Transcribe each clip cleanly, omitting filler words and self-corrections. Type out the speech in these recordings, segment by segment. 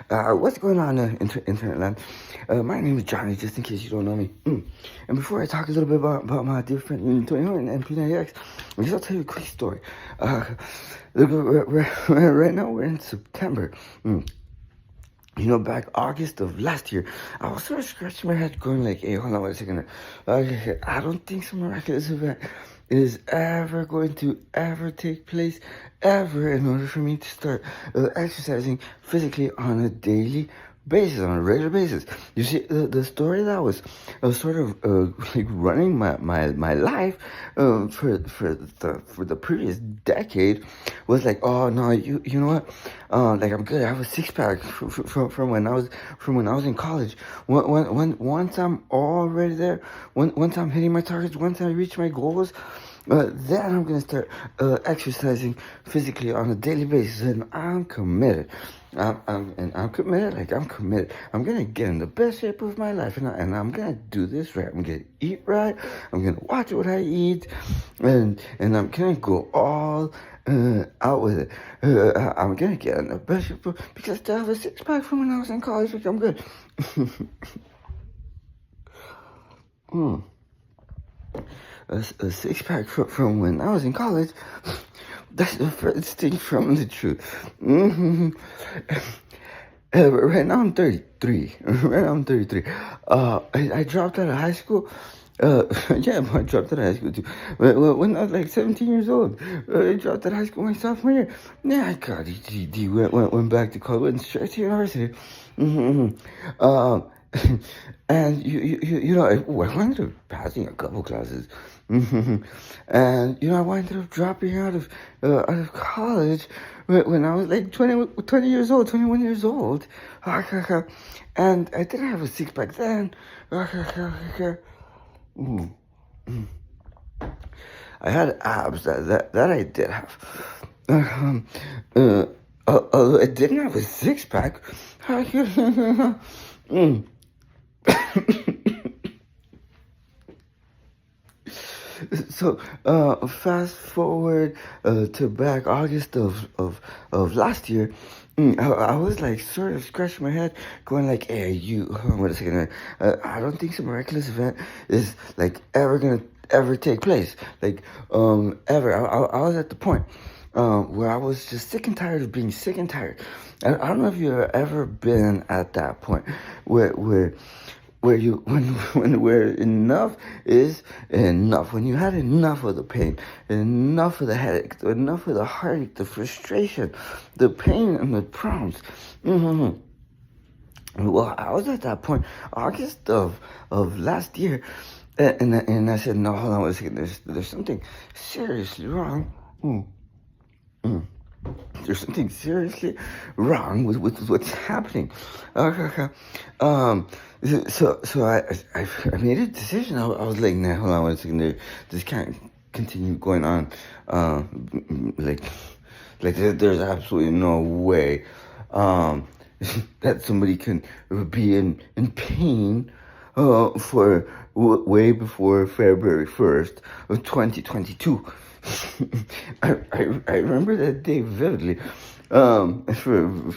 What's going on, internet land? My name is Johnny, just in case you don't know me. And before I talk a little bit about my dear friend 21 and P90X, I guess I'll tell you a quick story. Look, right now we're in September. Back August of last year, I was sort of scratching my head going like, hey, hold on, wait a second. I don't think some miraculous event is ever going to ever take place ever in order for me to start exercising physically on a daily basis, on a regular basis. You see, the story that was sort of like running my life for the previous decade was like, oh no, you know what? Like I'm good. I have a six pack from when I was in college. Once I'm already there, once I'm hitting my targets, once I reach my goals. Then I'm gonna start exercising physically on a daily basis, and I'm committed. I'm committed. Like I'm committed. I'm gonna get in the best shape of my life, and I'm gonna do this right. I'm gonna eat right. I'm gonna watch what I eat, and I'm gonna go all out with it. I'm gonna get in the best shape because I still have a six pack from when I was in college. Like I'm good. A six pack from when I was in college. That's the first thing from the truth. Right now I'm 33. Right now I'm 33. I dropped out of high school. Yeah, I dropped out of high school too. When I was like 17 years old, I dropped out of high school my sophomore year. Yeah, I got a GED. Went back to college. Went straight to university. And I wound up passing a couple classes, and I wound up dropping out of college when I was like 20 years old, 21 years old, and I didn't have a six pack then. I had abs that I did have. Although I didn't have a six pack. So, fast forward to back August of last year. I was like sort of scratching my head, going like, "Hey, hold on, wait a second. I don't think some miraculous event is like ever take place. Like, ever. I was at the point where I was just sick and tired of being sick and tired. I don't know if you've ever been at that point where you where enough is enough, when you had enough of the pain, enough of the headache, enough of the heartache, the frustration, the pain and the problems. Well, I was at that point August of last year, and I said, no, hold on a second, there's something seriously wrong. There's something seriously wrong with what's happening. So I made a decision. I was like, nah, hold on one second. This can't continue going on. Like there's absolutely no way that somebody can be in pain for way before February 1st of 2022. I remember that day vividly, for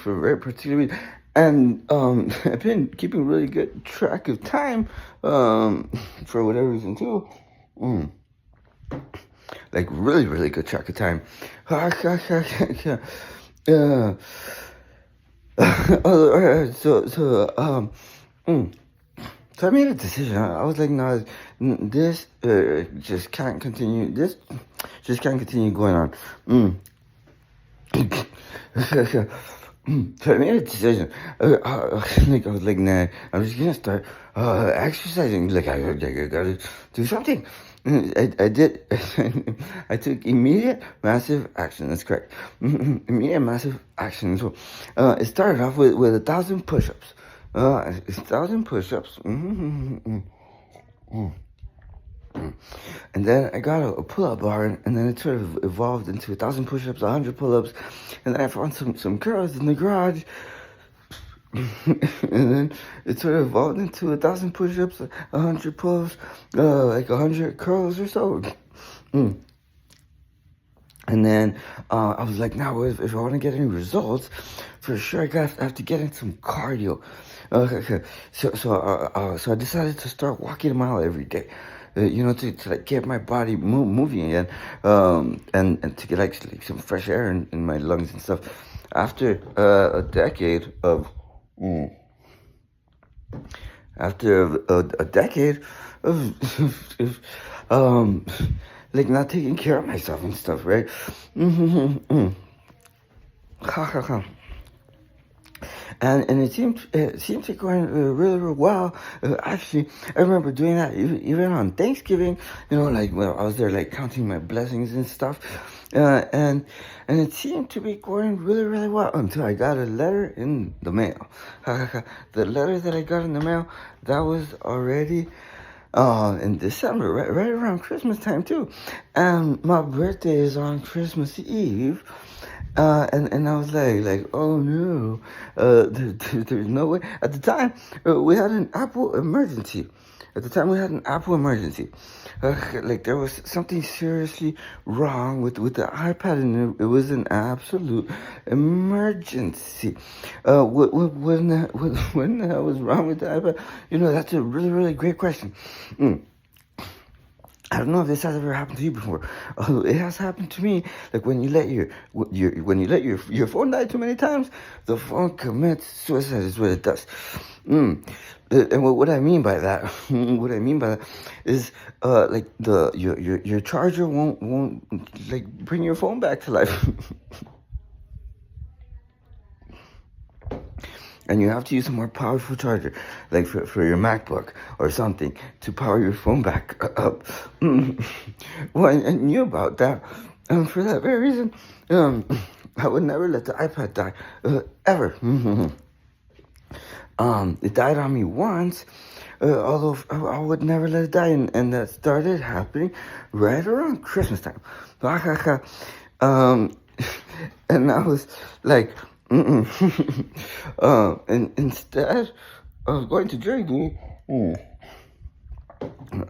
very particular reason. And I've been keeping really good track of time, for whatever reason too. Like really, really good track of time. So I made a decision. I was like, no, this just can't continue. This just can't continue going on. So I made a decision. Like I was like, nah, I'm just gonna start exercising. Like I gotta do something. I did. I took immediate, massive action. That's correct. Immediate, massive action. So it started off with 1,000 push-ups. 1,000 push-ups. And then I got a pull-up bar, and then it sort of evolved into 1,000 push-ups, 100 pull-ups, and then I found some curls in the garage, and then it sort of evolved into 1,000 push-ups, 100 pull-ups, like 100 curls or so. And then I was like, now if I want to get any results, for sure I have to get in some cardio. Okay. So I decided to start walking a mile every day. To like get my body moving again, and to get like some fresh air in my lungs and stuff. After a decade of, mm, after a decade of like not taking care of myself and stuff, right? Ha ha ha. And it seemed to be going really well. Actually, I remember doing that even on Thanksgiving. Like when I was there, like counting my blessings and stuff. And it seemed to be going really well until I got a letter in the mail. The letter that I got in the mail, that was already in December, right around Christmas time too. And my birthday is on Christmas Eve. And I was like, oh no, there's no way. At the time, we had an Apple emergency. Like there was something seriously wrong with the iPad, and it was an absolute emergency. When the hell was wrong with the iPad? That's a really great question. I don't know if this has ever happened to you before. It has happened to me. Like when you let your phone die too many times, the phone commits suicide. Is what it does. And what I mean by that, is like your charger won't like bring your phone back to life. And you have to use a more powerful charger, like for your MacBook or something, to power your phone back up. Well, I knew about that. For that very reason, I would never let the iPad die, ever. It died on me once, although I would never let it die, and that started happening right around Christmas time. And I was like, and instead of going to Jersey,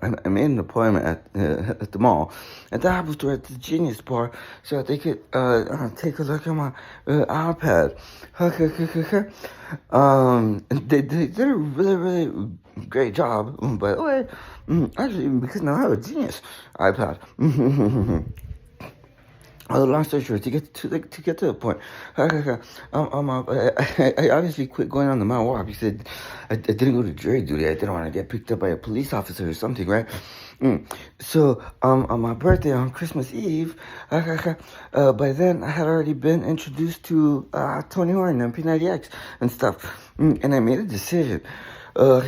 I made an appointment at the mall, at the Apple Store, at the Genius Bar, so that they could take a look at my iPad. And they did a really great job, by the way. Actually, because now I have a Genius iPad. Long story short, to get to the point, I obviously quit going on the Mount Walk because I didn't go to jury duty. I didn't want to get picked up by a police officer or something, right? So on my birthday on Christmas Eve, by then I had already been introduced to Tony Horn and P90X and stuff, and I made a decision. I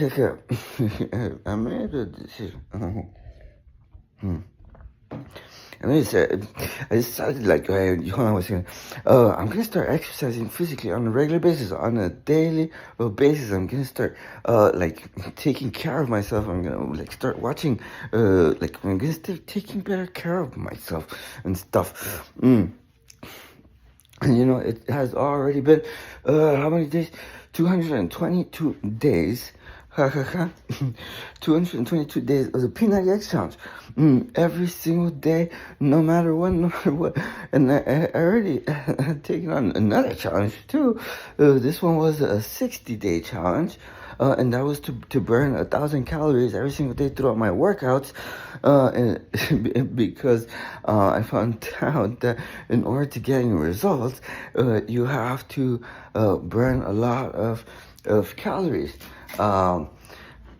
made a decision. And I decided, like, hold on a second. I'm gonna start exercising physically on a regular basis, on a daily basis. I'm gonna start, like, taking care of myself. I'm gonna, like, start watching, like, I'm gonna start taking better care of myself and stuff. And, it has already been, how many days? 222 days. 222 days of the P90X challenge. Every single day, no matter what. And I already had taken on another challenge too. This one was a 60-day challenge. And that was to burn 1,000 calories every single day throughout my workouts. And because I found out that in order to get any results, you have to burn a lot of calories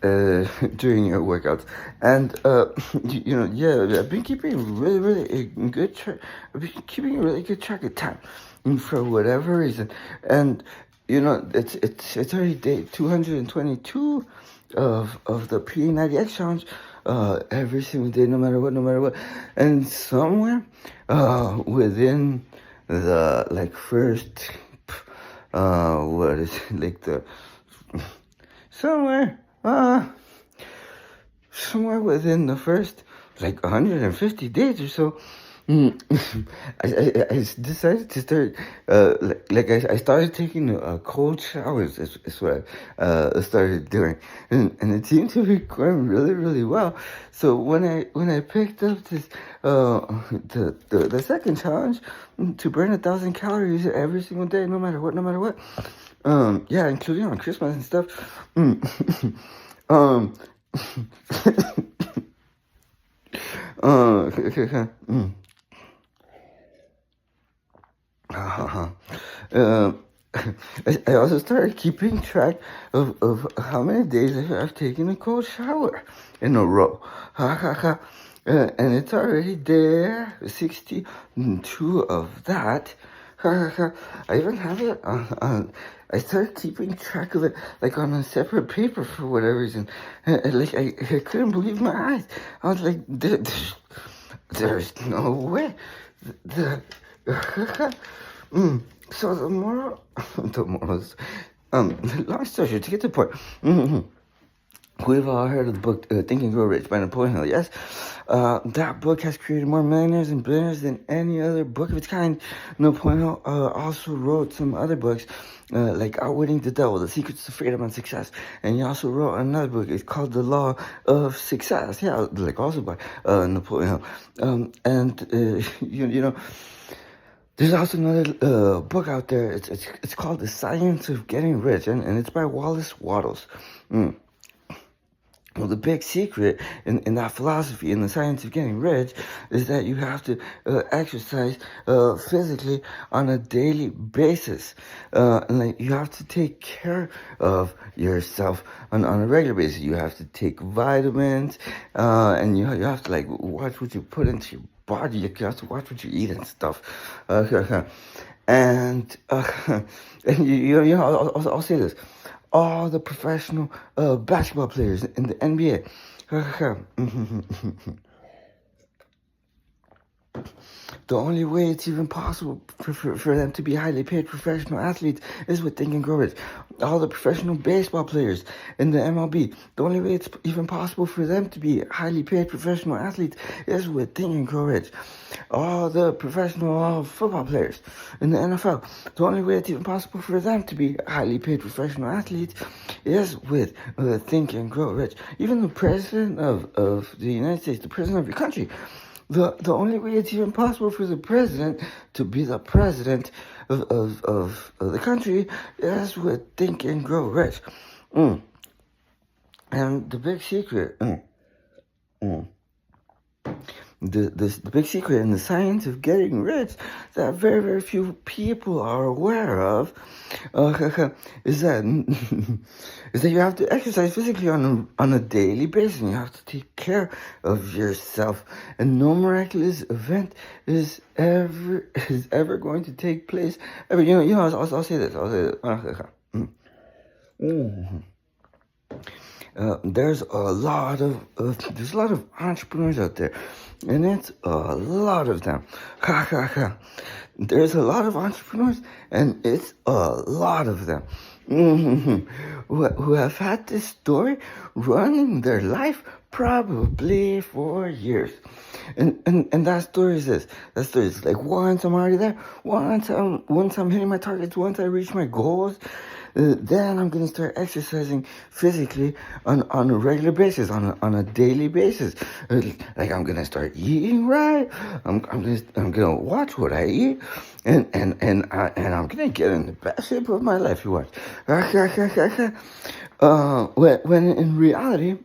during your workouts. And I've been keeping really good track. I've been keeping a really good track of time, for whatever reason. And it's already day 222 of the P90X challenge. Every single day, no matter what. And somewhere within the like first what is it, like the somewhere within the first like 150 days or so, I decided to start, I started taking cold showers. Is what I started doing, and it seemed to be going really, really well. So when I picked up this the second challenge, to burn 1,000 calories every single day, no matter what, yeah, including on Christmas and stuff, um, mm. Um, I also started keeping track of how many days I've taken a cold shower in a row. And it's already there, 62 of that. I even have it I started keeping track of it like on a separate paper for whatever reason. Like I couldn't believe my eyes. I was like, there's no way. The, so the moral, the morals, long story short, to get to the point. We've all heard of the book Think and Grow Rich by Napoleon Hill, yes? That book has created more millionaires and billionaires than any other book of its kind. Napoleon Hill also wrote some other books, like Outwitting the Devil, The Secrets to Freedom and Success. And he also wrote another book. It's called The Law of Success. Yeah, like also by Napoleon Hill. You know, there's also another book out there. It's called The Science of Getting Rich, and it's by Wallace Wattles. Well, the big secret in that philosophy, in the science of getting rich, is that you have to exercise physically on a daily basis. And like you have to take care of yourself on a regular basis. You have to take vitamins, and you have to like watch what you put into your body. You have to watch what you eat and stuff. And and I'll say this. All the professional basketball players in the NBA. The only way it's even possible for them to be highly paid professional athletes is with Think and Grow Rich. All the professional baseball players in the MLB, the only way it's even possible for them to be highly paid professional athletes is with Think and Grow Rich. All the professional football players in the NFL, the only way it's even possible for them to be highly paid professional athletes is with Think and Grow Rich. Even the president of the United States, the president of your country, the only way it's even possible for the president to be the president of the country is with Think and Grow Rich. And the big secret, the big secret in the science of getting rich that very, very few people are aware of is that you have to exercise physically on a daily basis. And you have to take care of yourself, and no miraculous event is ever going to take place. Ever, I'll say this. There's a lot of entrepreneurs out there, and it's a lot of them. There's a lot of entrepreneurs, and it's a lot of them who have had this story running their life probably for years. And that story is this. That story is like, once I'm already there, once I'm hitting my targets, once I reach my goals, then I'm gonna start exercising physically on a regular basis, on a daily basis. Like I'm gonna start eating right. I'm gonna watch what I eat, and I'm gonna get in the best shape of my life. You watch. When in reality,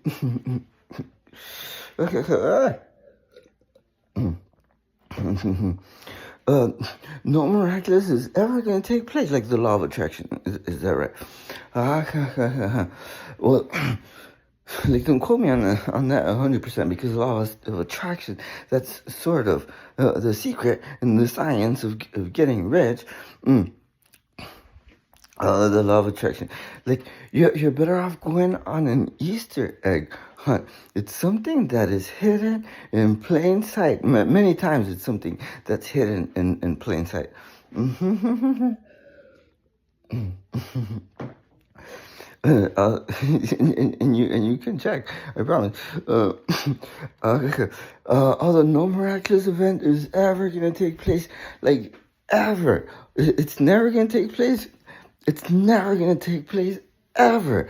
no miraculous is ever going to take place, like the law of attraction. Is that right? Well, like, don't quote me on that 100%, because the law of attraction, that's sort of the secret in the science of getting rich. The law of attraction. Like, you're better off going on an Easter egg hunt. It's something that is hidden in plain sight. Many times it's something that's hidden in plain sight. and you can check. I promise. Although no miraculous event is ever gonna take place, like ever. It's never gonna take place. It's never gonna take place ever,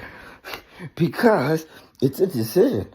because it's a decision.